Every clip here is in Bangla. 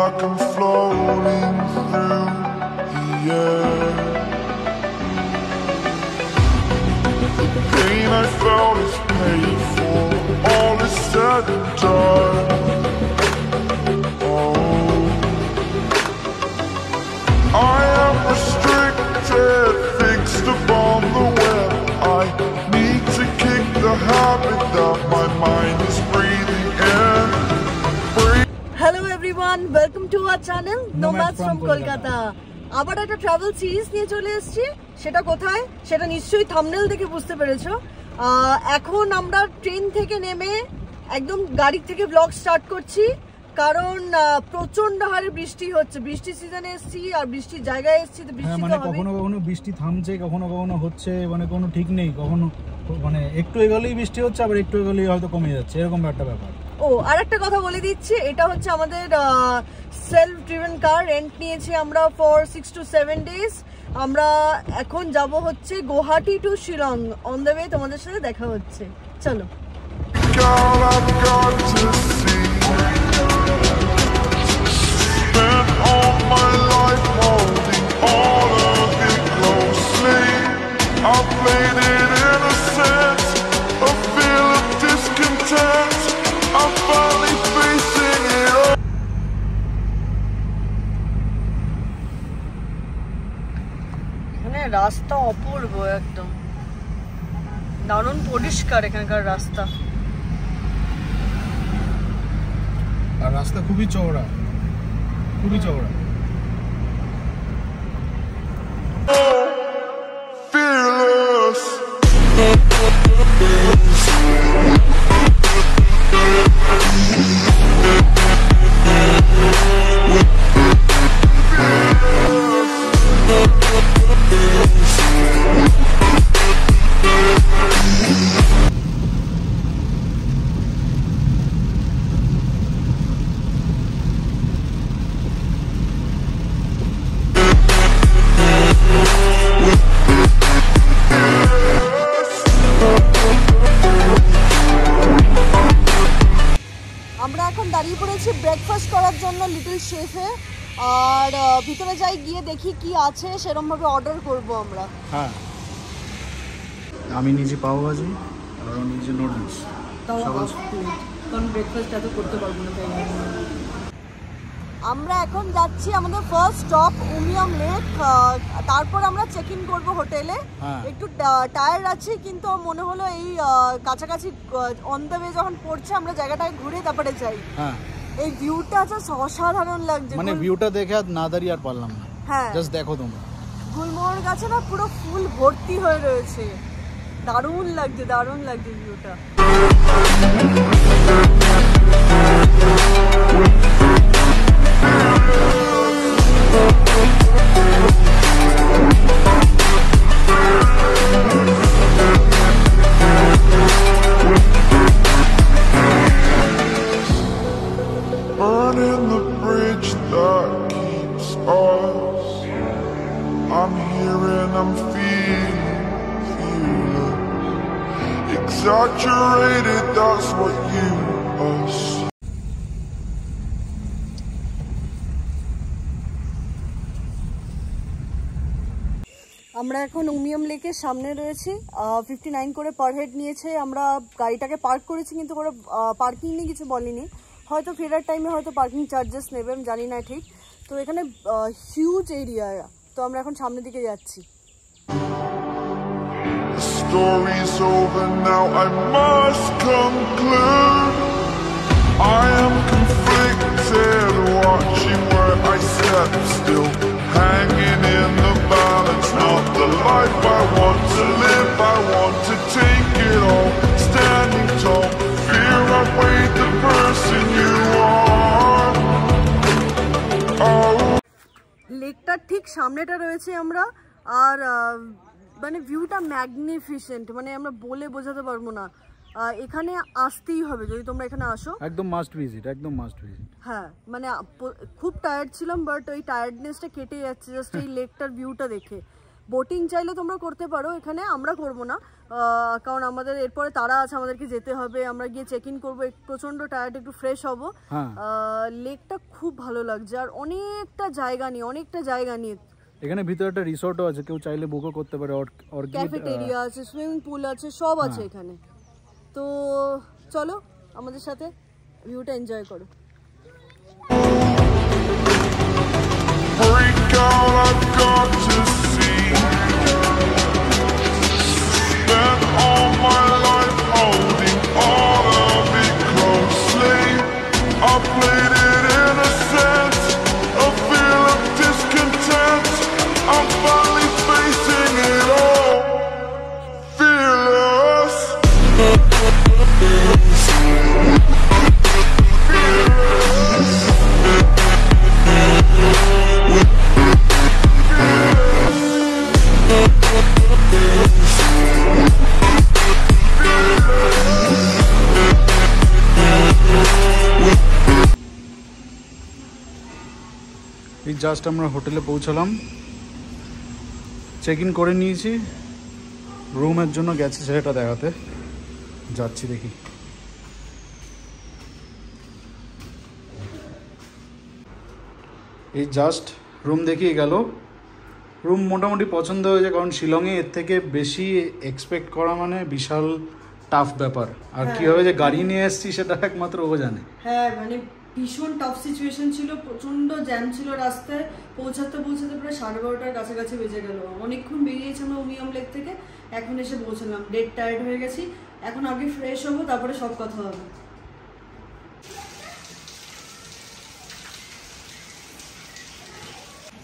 like I'm floating through the air. The pain I felt is paid for, all is said and done. Oh, I am restricted, fixed upon the web. I need to kick the habit that my mind is breathing in. Hello everyone, welcome to our channel Nomads from Kolkata. আবার একটা ট্রাভেল সিরিজ নিয়ে চলে এসেছি। সেটা কোথায় সেটা নিশ্চয়ই থাম্বনেল দেখে বুঝতে পেরেছো। এখন আমরা ট্রেন থেকে নেমে একদম গাড়ি থেকে ব্লগ স্টার্ট করছি, কারণ প্রচন্ড হারে বৃষ্টি হচ্ছে। বৃষ্টি সিজনে এসেছি আর বৃষ্টির জায়গায় এসেছি, তো বৃষ্টি তো হবে। কখনো কখনো বৃষ্টি থামছে, কখনো কখনো হচ্ছে, মানে কোনো ঠিক নেই। কখনো মানে একটু এগোলেই বৃষ্টি হচ্ছে, আবার একটু এগোলেই হয়তো কমে যাচ্ছে, এরকম একটা ব্যাপার। ও আর একটা কথা বলে দিচ্ছি, এটা হচ্ছে আমাদের সেলফ ড্রিভেন কার, রেন্ট নিয়েছি আমরা ফর 6 to 7 days। আমরা এখন যাব হচ্ছে Guwahati to Shillong. On the way তোমাদের সাথে দেখা হচ্ছে, চলো। রাস্তা অপূর্ব, একদম দারুণ পরিষ্কার এখানকার রাস্তা। আর রাস্তা খুবই চওড়া, খুবই চওড়া। আমরা এখন দাঁড়িয়ে পড়েছি ব্রেকফাস্ট করার জন্য লিটল শেফে। আর ভিতরে যাই, গিয়ে দেখি কি আছে, সেরকম ভাবে অর্ডার করব আমরা। হ্যাঁ, আমি নিজে পাও ভাজি আর নিজে নুডলস, কারণ ব্রেকফাস্ট এত করতে পারবো না। আমরা এখন যাচ্ছি আমাদের ফার্স্ট স্টপ উমিয়াম লেক। তারপর আমরা চেক ইন করবো হোটেলে। একটু টায়ার্ড আছি, কিন্তু মনে হলো এই কাছাকাছি অন দ্য ওয়ে যখন পড়ছে আমরা জায়গাটায় ঘুরে তারপরে যাই। এই ভিউটা আছে অসাধারণ লাগছে, মানে ভিউটা দেখে আর না দাঁড়িয়ে আর পারলাম না। হ্যাঁ, জাস্ট দেখো তোমরা, গুলমোহর গাছে না পুরো ফুল ভর্তি হয়ে রয়েছে। দারুণ লাগছে, দারুণ লাগছে ভিউটা। Burning the bridge that keeps us. I'm here and I'm feeling exaggerated, that's what you us. আমরা এখন উমিয়াম লেকের সামনে রয়েছি। 59 করে পার হেড নিয়েছে। আমরা গাড়িটাকে পার্ক করেছি, কিন্তু ওরা পার্কিং নিয়ে কিছু বলেনি। হয়তো ফেরার টাইমে হয়তো পার্কিং চার্জেস নেবে, আমি জানি না ঠিক। তো এখানে হিউজ এরিয়া, তো আমরা এখন সামনের দিকে যাচ্ছি। The story's over now, I must conclude. I am conflicted, watching where I step still, hanging in the balance, not the life I want to live. I want to take it all, standing tall, fear I've weighed the person you are. Oh, লেকটার ঠিক সামনেটা রয়েছে আমরা। আর মানে ভিউটা ম্যাগনিফিসেন্ট, মানে আমরা বলে বোঝাতে পারবো না। এখানে আসতেই হবে যদি তোমরা এখানে আসো, একদম মাস্ট ভিজিট, একদম মাস্ট ভিজিট। হ্যাঁ, মানে খুব টায়ার্ড ছিলাম, বাট ওই টায়ার্ডনেসটা কেটে যাচ্ছে জাস্ট এই লেকটার ভিউটা দেখে। বোটিং চাইলে তোমরা করতে পারো এখানে, আমরা করব না। কারণ আমাদের এরপরে তারা আছে, আমাদেরকে যেতে হবে, আমরা গিয়ে চেক ইন করবো, প্রচন্ড টায়ার্ড, একটু ফ্রেশ হবো। লেকটা খুব ভালো লাগছে আর অনেকটা জায়গা নিয়ে এখানে ভিতরে একটা রিসোর্টও আছে, কেউ চাইলে বুকও করতে পারে, ক্যাফেটেরিয়া আছে, সুইমিং পুল আছে, সব আছে এখানে। তো চলো আমাদের সাথে ভিউটা এনজয় করো। Break out, I've got to see. Spent all my life holding all of it closely. I played it innocent, a feel of discontent. I'm finally facing it all, fearless. এই জাস্ট আমরা হোটেলে পৌঁছালাম, চেক ইন করে নিয়েছি, রুমের জন্য গেছে সেটা দেখাতে যাচ্ছি, দেখি। এই জাস্ট রুম দেখিয়ে গেল, রুম মোটামুটি পছন্দ হয়েছে, কারণ শিলংয়ে এর থেকে বেশি এক্সপেক্ট করা মানে বিশাল টাফ ব্যাপার। আর কীভাবে যে গাড়ি নিয়ে এসেছি সেটা একমাত্র ও জানে। হ্যাঁ, মানে ভীষণ টাফ সিচুয়েশন ছিল, প্রচন্ড জ্যাম ছিল রাস্তায়, পৌঁছাতে প্রায় 12:30টার কাছাকাছি বেজে গেল। অনেকক্ষণ বেরিয়েছি আমরা উমিয়াম লেক থেকে, এখন এসে পৌঁছলাম, ডেড টায়ার্ড হয়ে গেছি। এখন আগে ফ্রেশ হবো, তারপরে সব কথা হবে।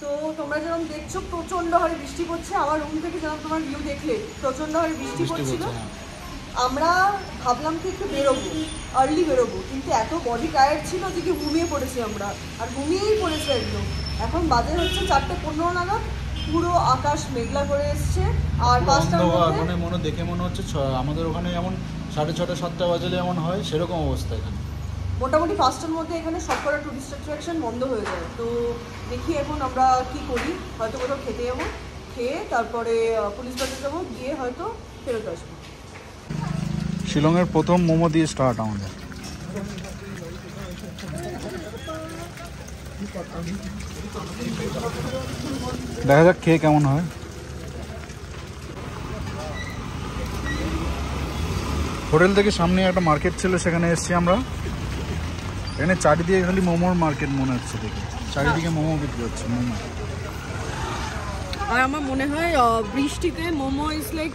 তো তোমরা যেরকম দেখছো প্রচন্ড হারে বৃষ্টি পড়ছে, আমার রুম থেকে যেরকম তোমার ভিউ দেখলে প্রচন্ড হারে বৃষ্টি পড়ছিল। আমরা ভাবলাম কি একটু আর্লি বেরোবো, কিন্তু এত বডি টায়ার্ড ছিল যে কি ঘুমিয়ে পড়েছি আমরা, আর ঘুমিয়েই পড়েছি একদম। এখন বাজে হচ্ছে 4:15 নাগাদ, পুরো আকাশ মেঘলা করে এসছে। আর 5টার মধ্যে মনে দেখে মনে হচ্ছে আমাদের ওখানে যেমন 6:30 7টা বাজলে যেমন হয় সেরকম অবস্থা এখানে। মোটামুটি 5টার মধ্যে এখানে সব কটা টুরিস্ট অ্যাট্রাকশন বন্ধ হয়ে যায়। তো দেখি এখন আমরা কি করি, হয়তো কোথাও খেতে যাবো, খেয়ে তারপরে পুলিশ বাজার যাবো, গিয়ে হয়তো ফেরত আসবো। শিলংয়ের প্রথম মোমো দিয়ে স্টার্ট আমাদের। দেখা যাক খেয়ে কেমন হয়। হোটেল থেকে সামনে একটা মার্কেট ছিল, সেখানে এসেছি আমরা। এখানে চারিদিকে খালি মোমোর মার্কেট মনে হচ্ছে, দেখে চারিদিকে মোমো বিক্রি হচ্ছে, মোমো। আর আমার মনে হয় বৃষ্টিতে মোমো ইজ লাইক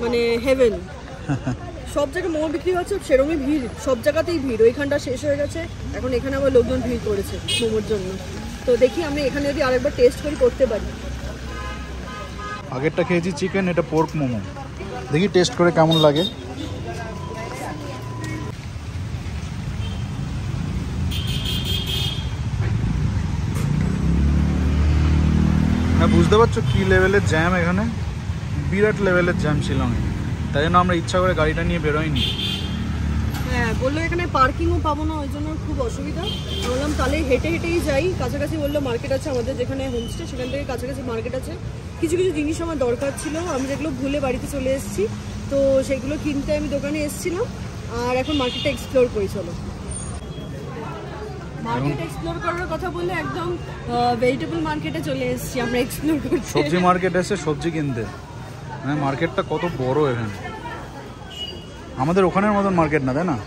মানে হেভেন। সব জায়গায় মোমো বিক্রি হচ্ছে, সেরকমই ভিড়, সব জায়গাতেই ভিড়। ওইখানটা শেষ হয়ে গেছে, এখন এখানে আবার লোকজন ভিড় করেছে মোমোর জন্য। তো দেখি আমরা এখানে যদি আরেকবার টেস্ট করতে পারি। আগেরটা খেয়েছি চিকেন, এটা পোর্ক মোমো, দেখি টেস্ট করে কেমন লাগে। হ্যাঁ, বুঝতে পারছো কী লেভেলের জ্যাম এখানে, বিরাট লেভেলের জ্যাম শিলংয়ে। তাই জন্য আমরা ইচ্ছা করে গাড়িটা নিয়ে বেরোইনি। হ্যাঁ, বললো এখানে পার্কিংও পাবো না, ওই জন্য খুব অসুবিধা। বললাম তাহলে হেঁটেই যাই, কাছাকাছি বললো মার্কেট আছে আমাদের যেখানে হোমস্টে, সেখান থেকে কাছাকাছি মার্কেট আছে। কিছু জিনিস আমার দরকার ছিল, আমি যেগুলো ভুলে বাড়িতে চলে এসেছি, তো সেগুলো কিনতে আমি দোকানে এসেছিলাম। আর এখন মার্কেটটা এক্সপ্লোর করি, চলো। মার্কেট এক্সপ্লোর করার কথা বললে একদম ভেজিটেবল মার্কেটে চলে এসেছি আমরা এক্সপ্লোর করতে। সবজি মার্কেট এসে সবজি কিনতে, মানে মার্কেটটা কত বড় এখানে, আমাদের ওখানের মতন মার্কেট না, তাই না?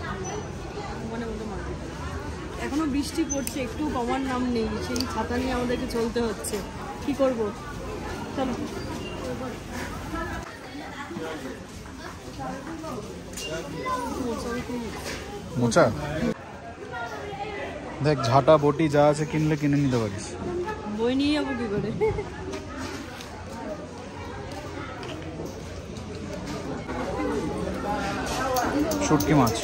এখনো বৃষ্টি পড়ছে, একটু কমার নাম নেই, সেই ছাতা নিয়ে আমাদেরকে চলতে হচ্ছে, কি করব। চলো। মোচা দেখ, ঝাঁটা বটি যা আছে কিনলে কিনে নিতে পারিস। বই নিয়ে যাবো কি করে? শুটকি মাছ,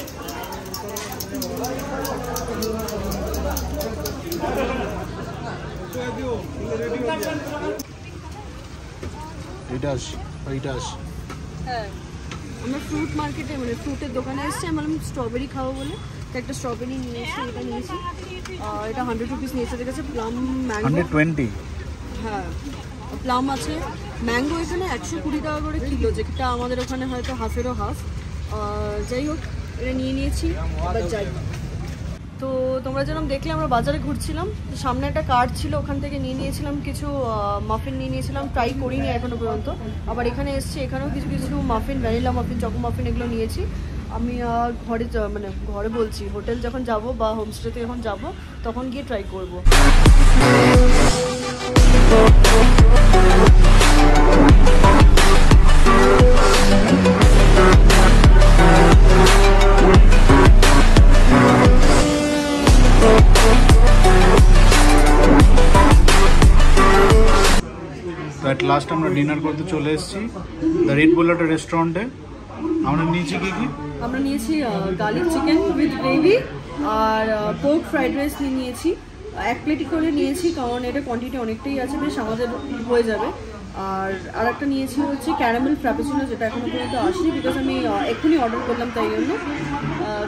হ্যাঁ, আমরা ফ্রুট মার্কেটে মানে ফ্রুটের দোকানে এসেছি। আমি বললাম স্ট্রবেরি খাবো বলে, তো একটা স্ট্রবেরি নিয়েছি, এটা নিয়েছি। এটা 100 রুপিস নিয়েছে, ঠিক আছে। Plum mango 120। হ্যাঁ, প্লাম আছে, ম্যাঙ্গো এখানে 120 টাকা করে কিলো, যেটা আমাদের ওখানে হয়তো হাফেরও হাফ। যাই হোক, এটা নিয়ে নিয়েছি, আবার যাই। তো তোমরা যেরকম দেখলে আমরা বাজারে ঘুরছিলাম, সামনে একটা কার্ট ছিল, ওখান থেকে নিয়ে নিয়েছিলাম কিছু মাফিন নিয়ে নিয়েছিলাম, ট্রাই করিনি এখনো পর্যন্ত। আবার এখানে এসেছি, এখানেও কিছু কিছু muffin, vanilla muffin, choco muffin এগুলো নিয়েছি। আমি ঘরে মানে ঘরে বলছি, হোটেল যখন যাব বা হোমস্টেতে যখন যাব তখন গিয়ে ট্রাই করব। তো অ্যাট লাস্ট আমরা ডিনার করতে চলে এসেছি দ্য রেড বুল একটা রেস্টুরেন্টে। আমরা নিয়েছি কি কি? আমরা নিয়েছি গার্লিক চিকেন উইথ গ্রেভি আর পোর্ক ফ্রাইড রাইস নিয়েছি। 1 প্লেটই করে নিয়েছি, কারণ এটা কোয়ান্টিটি অনেকটাই আছে, বেশ আমাদের হয়ে যাবে। আর একটা নিয়েছি হচ্ছে ক্যারামেল ফ্র্যাপুচিনো, যেটা এখনো পর্যন্ত আসেনি, বিকজ আমি এক্ষুনি অর্ডার করলাম, তাই জন্য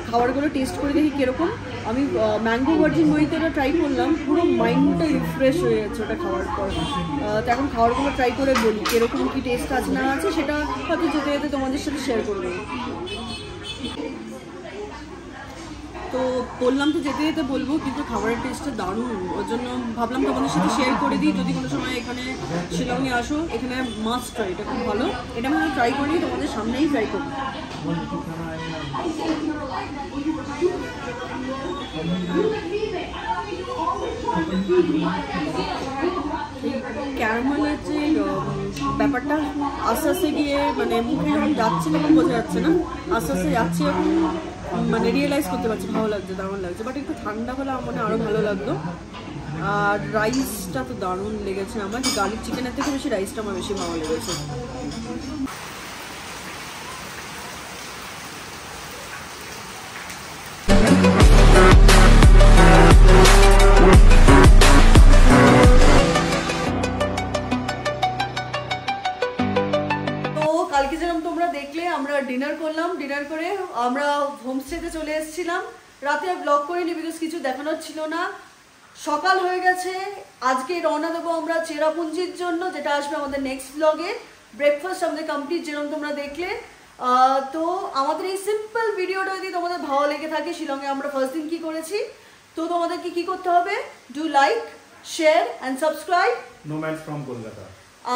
খাবারগুলো টেস্ট করে দেখি কীরকম। আমি ম্যাঙ্গো ভার্জিন মহিতোটা ট্রাই করলাম, পুরো মাইন্ডটা রিফ্রেশ হয়ে যাচ্ছে ওটা খাওয়ার পর। তো এখন খাবারগুলো ট্রাই করে বলি কীরকম কী টেস্ট আছে না আছে, সেটা হয়তো যেতে যেতে তোমাদের সাথে শেয়ার করবো। তো বললাম তো যেতে যেতে বলবো, কিন্তু খাবারের টেস্টটা দারুণ, ওর জন্য ভাবলাম তোমাদের সাথে শেয়ার করে দিই। যদি কোনো সময় এখানে শিলংয়ে আসো, এখানে মাস্ট ট্রাই, এটা খুব ভালো। এটা আমি ট্রাই করিনি, তোমাদের সামনেই ট্রাই করবো। ক্যারামেলের যে ব্যাপারটা আস্তে আস্তে গিয়ে মানে মুখে যখন যাচ্ছে তখন বোঝা যাচ্ছে না, আস্তে আস্তে যাচ্ছে এখন মানে রিয়েলাইজ করতে পারছি, ভালো লাগছে, দারুণ লাগছে। বাট একটু ঠান্ডা হলে আমার মনে আরও ভালো লাগতো। আর রাইসটা তো দারুণ লেগেছে আমার, গার্লিক চিকেনের থেকে বেশি রাইসটা আমার বেশি ভালো লেগেছে। কালকে যেরকম তোমরা দেখলে আমরা ডিনার করলাম, ডিনার করে আমরা হোমস্টেতে চলে এসেছিলাম। রাতে আর ব্লগ করিনি, বিকজ কিছু দেখানোর ছিল না। সকাল হয়ে গেছে, আজকে রওনা দেবো আমরা চেরাপুঞ্জির জন্য, যেটা আসবে আমাদের নেক্সট ব্লগে। ব্রেকফাস্ট আমাদের কমপ্লিট, যেরকম তোমরা দেখলে। তো আমাদের এই সিম্পল ভিডিওটা যদি তোমাদের ভালো লেগে থাকে, শিলংয়ে আমরা ফার্স্ট দিন কী করেছি, তো তোমাদেরকে কী করতে হবে, do like, share and subscribe nomads from Kolkata.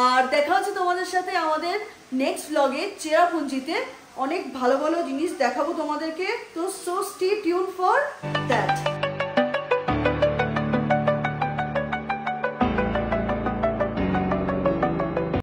আর দেখা হচ্ছে তোমাদের সাথে আমাদের নেক্সট ব্লগে চেরাপুঞ্জিতে। অনেক ভালো ভালো জিনিস দেখাবো তোমাদেরকে, তো so stay tune for that.